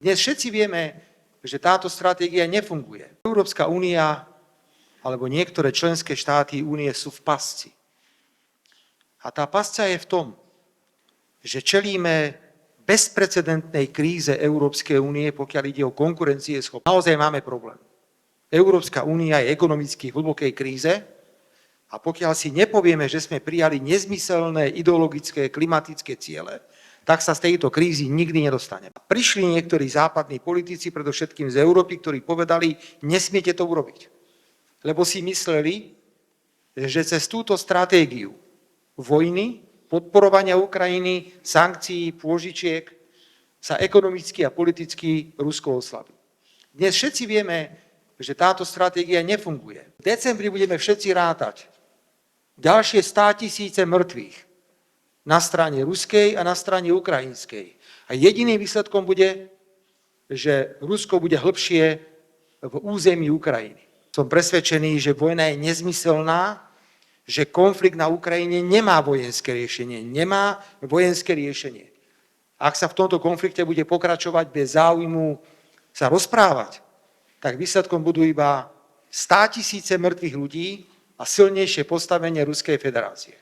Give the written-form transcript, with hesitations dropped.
Dnes všetci vieme, že táto stratégia nefunguje. Európska únia alebo niektoré členské štáty únie sú v pasci. A tá pasca je v tom, že čelíme bezprecedentnej kríze Európskej únie, pokiaľ ide o konkurencieschopnosť. Naozaj máme problém. Európska únia je ekonomicky v hlbokej kríze a pokiaľ si nepovieme, že sme prijali nezmyselné ideologické klimatické ciele, tak sa z tejto krízy nikdy nedostaneme. Prišli niektorí západní politici, predovšetkým z Európy, ktorí povedali, nesmiete to urobiť. Lebo si mysleli, že cez túto stratégiu vojny, podporovania Ukrajiny, sankcií, pôžičiek sa ekonomicky a politicky Rusko oslabí. Dnes všetci vieme, že táto stratégia nefunguje. V decembri budeme všetci rátať ďalšie 100 000 mŕtvych na strane ruskej a na strane ukrajinskej. A jediným výsledkom bude, že Rusko bude hlbšie v území Ukrajiny. Som presvedčený, že vojna je nezmyselná, že konflikt na Ukrajine nemá vojenské riešenie. Nemá vojenské riešenie. Ak sa v tomto konflikte bude pokračovať bez záujmu sa rozprávať, tak výsledkom budú iba 100 000 mŕtvych ľudí a silnejšie postavenie Ruskej federácie.